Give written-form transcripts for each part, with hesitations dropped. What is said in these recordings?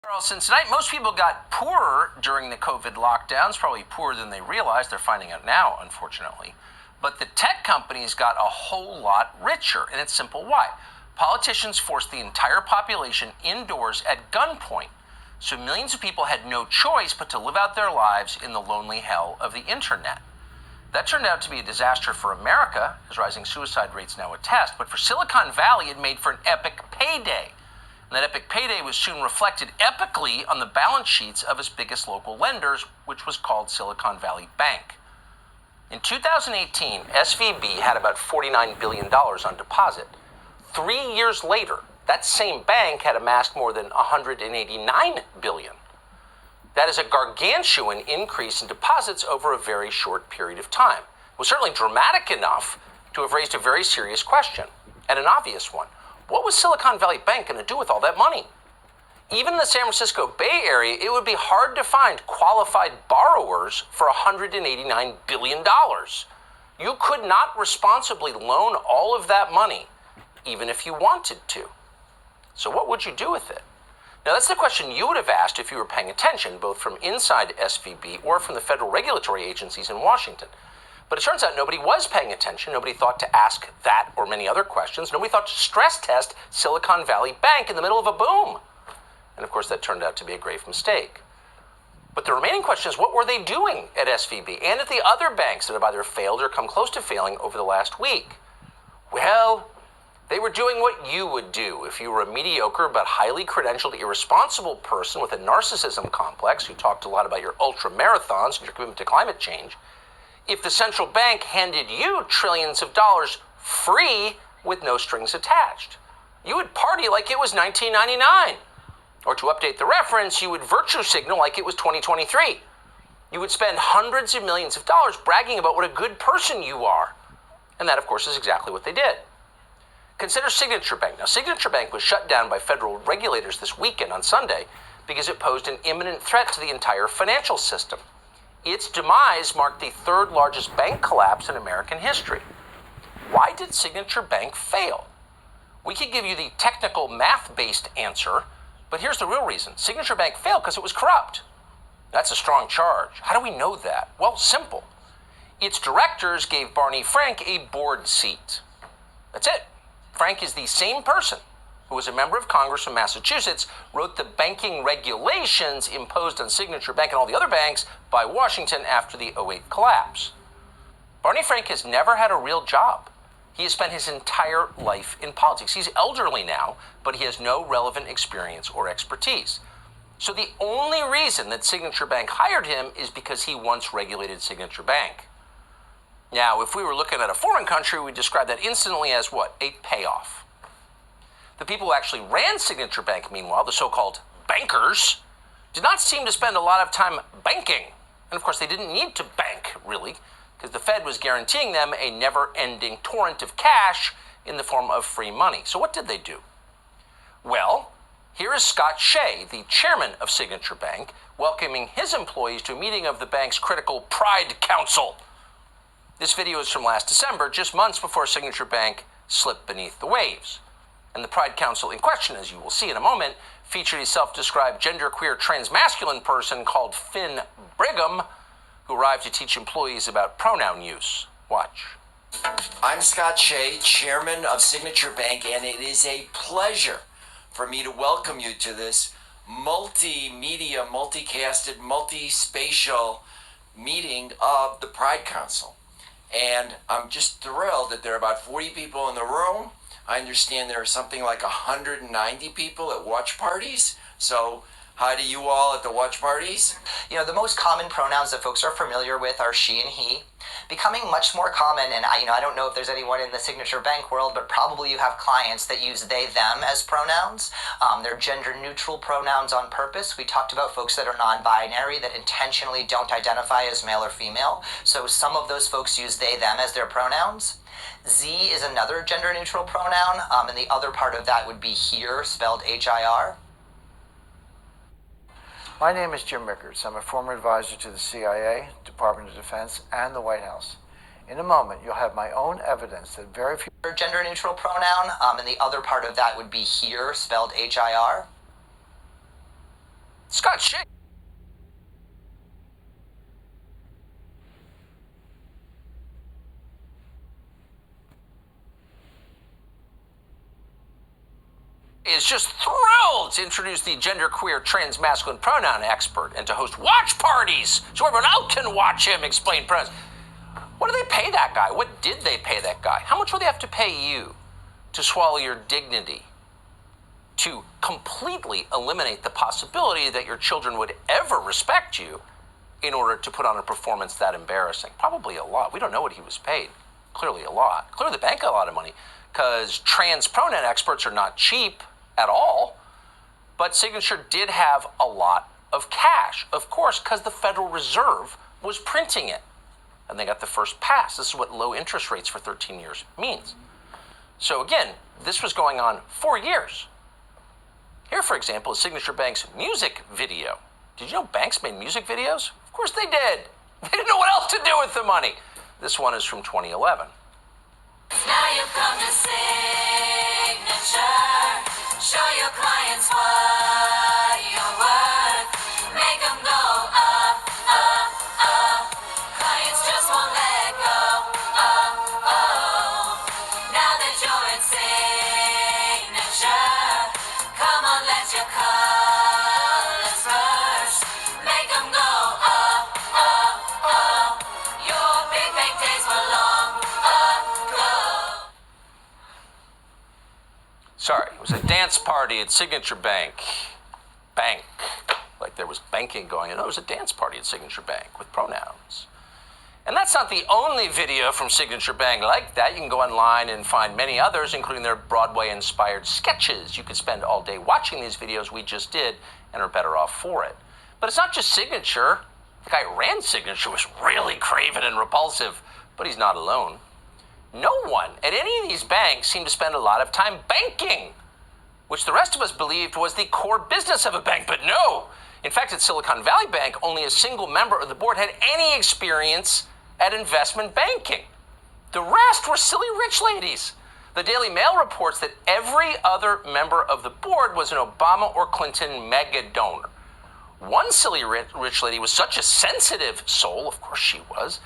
Carlson, tonight most people got poorer during the COVID lockdowns, probably poorer than they realized. They're finding out now, unfortunately. But the tech companies got a whole lot richer, and it's simple why. Politicians forced the entire population indoors at gunpoint, so millions of people had no choice but to live out their lives in the lonely hell of the internet. That turned out to be a disaster for America, as rising suicide rates now attest, but for Silicon Valley, it made for an epic payday. And that epic payday was soon reflected epically on the balance sheets of its biggest local lenders, which was called Silicon Valley Bank. In 2018, SVB had about $49 billion on deposit. 3 years later, that same bank had amassed more than $189 billion. That is a gargantuan increase in deposits over a very short period of time. It was certainly dramatic enough to have raised a very serious question, and an obvious one. What was Silicon Valley Bank going to do with all that money? Even in the San Francisco Bay Area, it would be hard to find qualified borrowers for $189 billion. You could not responsibly loan all of that money, even if you wanted to. So what would you do with it? Now, that's the question you would have asked if you were paying attention, both from inside SVB or from the federal regulatory agencies in Washington. But it turns out nobody was paying attention. Nobody thought to ask that or many other questions. Nobody thought to stress test Silicon Valley Bank in the middle of a boom. And of course, that turned out to be a grave mistake. But the remaining question is, what were they doing at SVB and at the other banks that have either failed or come close to failing over the last week? Well, they were doing what you would do if you were a mediocre but highly credentialed, irresponsible person with a narcissism complex who talked a lot about your ultra marathons and your commitment to climate change. If the central bank handed you trillions of dollars free with no strings attached, you would party like it was 1999. Or to update the reference, you would virtue signal like it was 2023. You would spend hundreds of millions of dollars bragging about what a good person you are. And that, of course, is exactly what they did. Consider Signature Bank. Now, Signature Bank was shut down by federal regulators this weekend on Sunday because it posed an imminent threat to the entire financial system. Its demise marked the third largest bank collapse in American history. Why did Signature Bank fail? We could give you the technical math-based answer, but here's the real reason. Signature Bank failed because it was corrupt. That's a strong charge. How do we know that? Well, simple. Its directors gave Barney Frank a board seat. That's it. Frank is the same person who was a member of Congress from Massachusetts, wrote the banking regulations imposed on Signature Bank and all the other banks by Washington after the '08 collapse. Barney Frank has never had a real job. He has spent his entire life in politics. He's elderly now, but he has no relevant experience or expertise. So the only reason that Signature Bank hired him is because he once regulated Signature Bank. Now, if we were looking at a foreign country, we'd describe that instantly as what? A payoff. The people who actually ran Signature Bank, meanwhile, the so-called bankers, did not seem to spend a lot of time banking. And of course, they didn't need to bank, really, because the Fed was guaranteeing them a never-ending torrent of cash in the form of free money. So what did they do? Well, here is Scott Shea, the chairman of Signature Bank, welcoming his employees to a meeting of the bank's critical Pride Council. This video is from last December, just months before Signature Bank slipped beneath the waves. And the Pride Council in question, as you will see in a moment, featured a self-described genderqueer transmasculine person called Finn Brigham, who arrived to teach employees about pronoun use. Watch. I'm Scott Shea, chairman of Signature Bank, and it is a pleasure for me to welcome you to this multimedia, multicasted, multispatial meeting of the Pride Council. And I'm just thrilled that there are about 40 people in the room. I understand there are something like 190 people at watch parties. So hi to you all at the watch parties. You know, the most common pronouns that folks are familiar with are she and he. Becoming much more common, and I don't know if there's anyone in the Signature Bank world, but probably you have clients that use they, them as pronouns. They're gender-neutral pronouns on purpose. We talked about folks that are non-binary, that intentionally don't identify as male or female. So some of those folks use they, them as their pronouns. Z is another gender-neutral pronoun, and the other part of that would be here, spelled H-I-R. My name is Jim Rickards. I'm a former advisor to the CIA, Department of Defense, and the White House. In a moment, you'll have my own evidence that very few... Gender-neutral pronoun, and the other part of that would be here, spelled H-I-R. Scott Shea is just thrilled to introduce the genderqueer transmasculine pronoun expert and to host watch parties so everyone else can watch him explain pronouns. What do they pay that guy? What did they pay that guy? How much will they have to pay you to swallow your dignity? To completely eliminate the possibility that your children would ever respect you in order to put on a performance that embarrassing? Probably a lot. We don't know what he was paid. Clearly a lot. Clearly the bank got a lot of money because trans pronoun experts are not cheap at all. But Signature did have a lot of cash, of course, because the Federal Reserve was printing it. And they got the first pass. This is what low interest rates for 13 years means. So again, this was going on for years. Here, for example, is Signature Bank's music video. Did you know banks made music videos? Of course they did. They didn't know what else to do with the money. This one is from 2011. Now you've come to Signature. Show your clients what you're worth. Make them go up, up, up. Clients just won't let go. Oh, oh. Now that you're at Signature, come on, let your colors burst. Make them go up, up, up. Your big bank days were long ago. Sorry, it was a dance party at Signature Bank. Bank. Like there was banking going on. No, it was a dance party at Signature Bank with pronouns. And that's not the only video from Signature Bank like that. You can go online and find many others, including their Broadway-inspired sketches. You could spend all day watching these videos we just did and are better off for it. But it's not just Signature. The guy who ran Signature was really craven and repulsive, but he's not alone. No one at any of these banks seemed to spend a lot of time banking, which the rest of us believed was the core business of a bank, but no. In fact, at Silicon Valley Bank, only a single member of the board had any experience at investment banking. The rest were silly rich ladies. The Daily Mail reports that every other member of the board was an Obama or Clinton mega donor. One silly rich lady was such a sensitive soul, of course she was,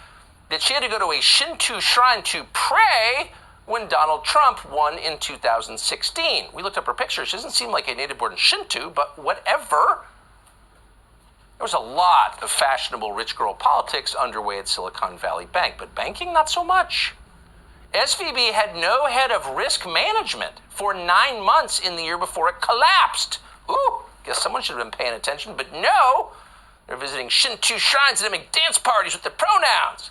that she had to go to a Shinto shrine to pray when Donald Trump won in 2016. We looked up her picture. She doesn't seem like a native-born Shinto, but whatever. There was a lot of fashionable rich girl politics underway at Silicon Valley Bank, but banking, not so much. SVB had no head of risk management for 9 months in the year before it collapsed. Ooh, guess someone should have been paying attention, but no. They're visiting Shinto shrines and having dance parties with the pronouns.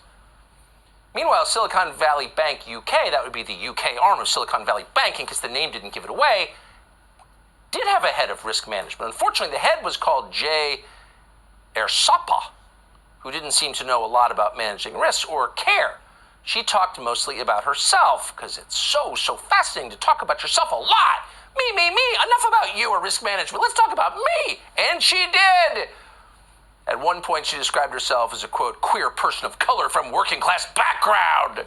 Meanwhile, Silicon Valley Bank UK, that would be the UK arm of Silicon Valley Banking because the name didn't give it away, did have a head of risk management. Unfortunately, the head was called Jay Ersapa, who didn't seem to know a lot about managing risks or care. She talked mostly about herself because it's so fascinating to talk about yourself a lot. Me. Enough about you or risk management. Let's talk about me. And she did. At one point, she described herself as a, quote, queer person of color from working class background.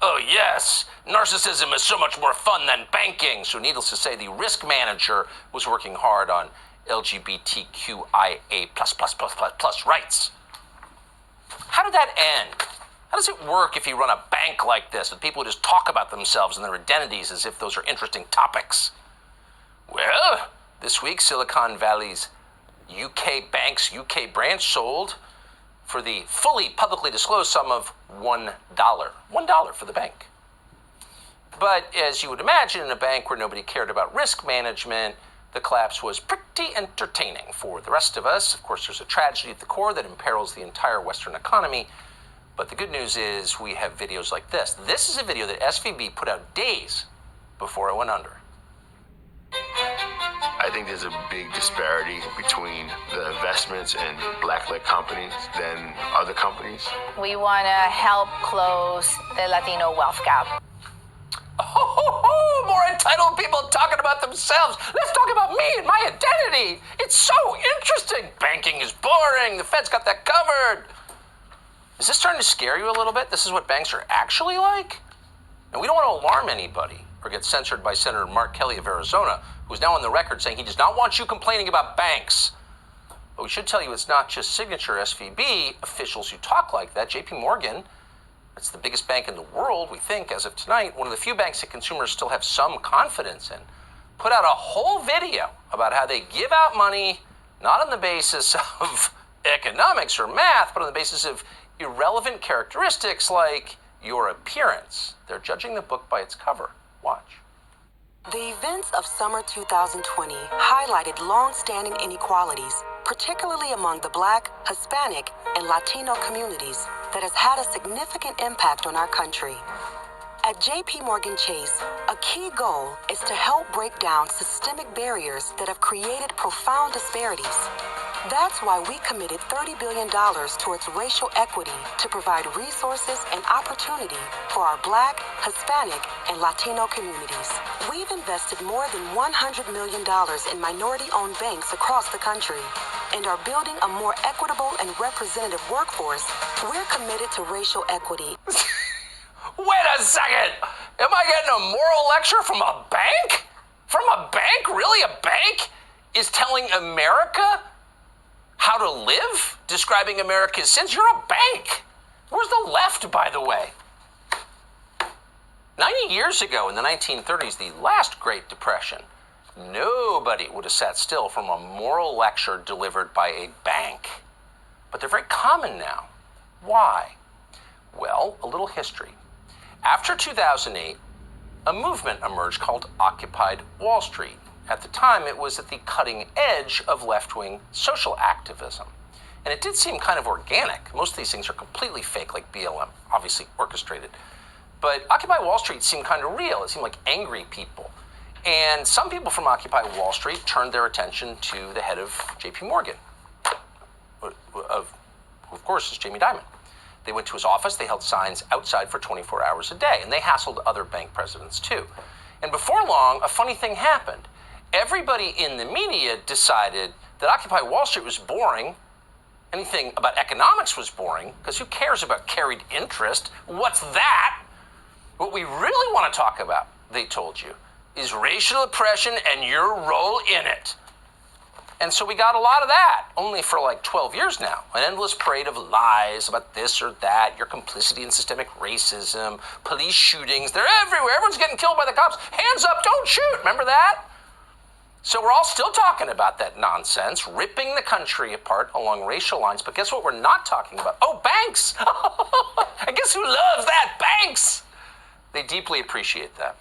Oh, yes, narcissism is so much more fun than banking. So needless to say, the risk manager was working hard on LGBTQIA++ rights. How did that end? How does it work if you run a bank like this with people who just talk about themselves and their identities as if those are interesting topics? Well, this week, Silicon Valley's UK Bank's UK branch sold for the fully publicly disclosed sum of $1. $1 for the bank. But as you would imagine, in a bank where nobody cared about risk management, the collapse was pretty entertaining for the rest of us. Of course, there's a tragedy at the core that imperils the entire Western economy. But the good news is we have videos like this. This is a video that SVB put out days before it went under. I think there's a big disparity between the investments in black-led companies than other companies. We want to help close the Latino wealth gap. Oh, more entitled people talking about themselves. Let's talk about me and my identity. It's so interesting. Banking is boring. The Fed's got that covered. Is this starting to scare you a little bit? This is what banks are actually like? And we don't want to alarm anybody or get censored by Senator Mark Kelly of Arizona, who's now on the record saying he does not want you complaining about banks. should tell you it's not just Signature SVB officials who talk like that. JP Morgan, it's the biggest bank in the world, we think, as of tonight, one of the few banks that consumers still have some confidence in, put out a whole video about how they give out money not on the basis of economics or math, but on the basis of irrelevant characteristics like your appearance. They're judging the book by its cover. Watch. The events of summer 2020 highlighted long-standing inequalities, particularly among the Black, Hispanic, and Latino communities, that has had a significant impact on our country. At JP Morgan Chase, a key goal is to help break down systemic barriers that have created profound disparities. That's why we committed $30 billion towards racial equity to provide resources and opportunity for our Black, Hispanic, and Latino communities. We've invested more than $100 million in minority-owned banks across the country and are building a more equitable and representative workforce. We're committed to racial equity. Wait a second! Am I getting a moral lecture from a bank? From a bank? Really? A bank is telling America how to live? Describing America's sins? You're a bank! Where's the left, by the way? 90 years ago, in the 1930s, the last Great Depression, nobody would have sat still from a moral lecture delivered by a bank. But they're very common now. Why? Well, a little history. After 2008, a movement emerged called Occupy Wall Street. At the time, it was at the cutting edge of left-wing social activism. And it did seem kind of organic. Most of these things are completely fake, like BLM, obviously orchestrated. But Occupy Wall Street seemed kind of real. It seemed like angry people. And some people from Occupy Wall Street turned their attention to the head of JP Morgan, who of course is Jamie Dimon. They went to his office, they held signs outside for 24 hours a day, and they hassled other bank presidents too. And before long, a funny thing happened. Everybody in the media decided that Occupy Wall Street was boring. Anything about economics was boring, because who cares about carried interest? What's that? What we really want to talk about, they told you, is racial oppression and your role in it. And so we got a lot of that, only for like 12 years now. An endless parade of lies about this or that, your complicity in systemic racism, police shootings, they're everywhere. Everyone's getting killed by the cops. Hands up, don't shoot. Remember that? So we're all still talking about that nonsense, ripping the country apart along racial lines. But guess what we're not talking about? Oh, banks. I guess who loves that? Banks. They deeply appreciate that.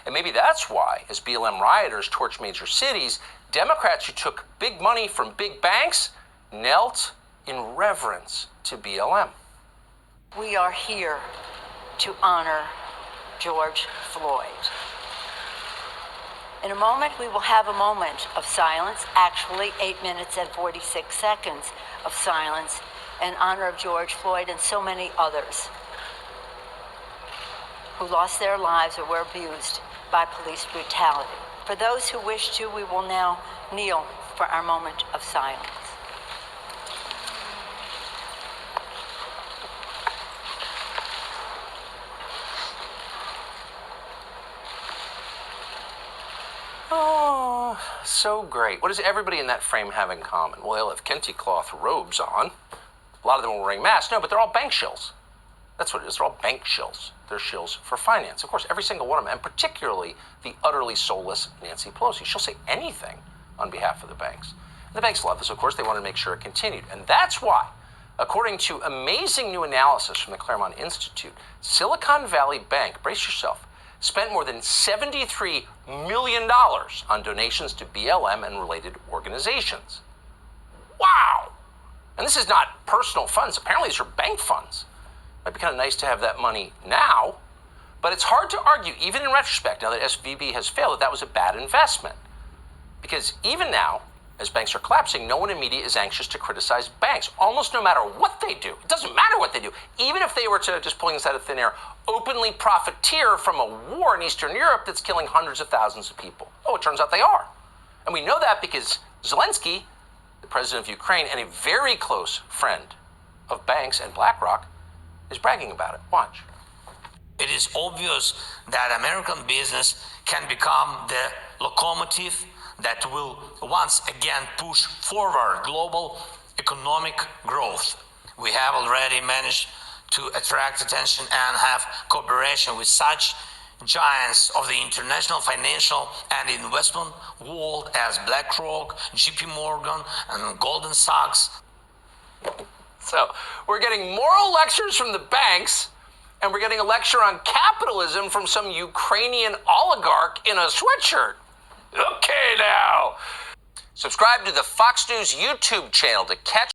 And maybe that's why, as BLM rioters torched major cities, Democrats who took big money from big banks knelt in reverence to BLM. We are here to honor George Floyd. In a moment, we will have a moment of silence, actually 8 minutes and 46 seconds of silence in honor of George Floyd and so many others who lost their lives or were abused by police brutality. For those who wish to, we will now kneel for our moment of silence. Oh, so great. What does everybody in that frame have in common? Well, they'll have kente cloth robes on. A lot of them are wearing masks. No, but they're all bank shills. That's what it is. They're all bank shills. They're shills for finance. Of course, every single one of them, and particularly the utterly soulless Nancy Pelosi. She'll say anything on behalf of the banks. And the banks love this, of course. They want to make sure it continued. And that's why, according to amazing new analysis from the Claremont Institute, Silicon Valley Bank, brace yourself, spent more than $73 million on donations to BLM and related organizations. Wow! And this is not personal funds. Apparently, these are bank funds. Might be kind of nice to have that money now, but it's hard to argue, even in retrospect, now that SVB has failed, that that was a bad investment. Because even now, as banks are collapsing, no one in media is anxious to criticize banks, almost no matter what they do. It doesn't matter what they do. Even if they were to, just pulling this out of thin air, openly profiteer from a war in Eastern Europe that's killing hundreds of thousands of people. Oh, it turns out they are. And we know that because Zelensky, the president of Ukraine, and a very close friend of banks and BlackRock, is bragging about it. Watch. It is obvious that American business can become the locomotive that will once again push forward global economic growth. We have already managed to attract attention and have cooperation with such giants of the international financial and investment world as BlackRock, JP Morgan, and Goldman Sachs. So we're getting moral lectures from the banks, and we're getting a lecture on capitalism from some Ukrainian oligarch in a sweatshirt. Okay, now. Subscribe to the Fox News YouTube channel to catch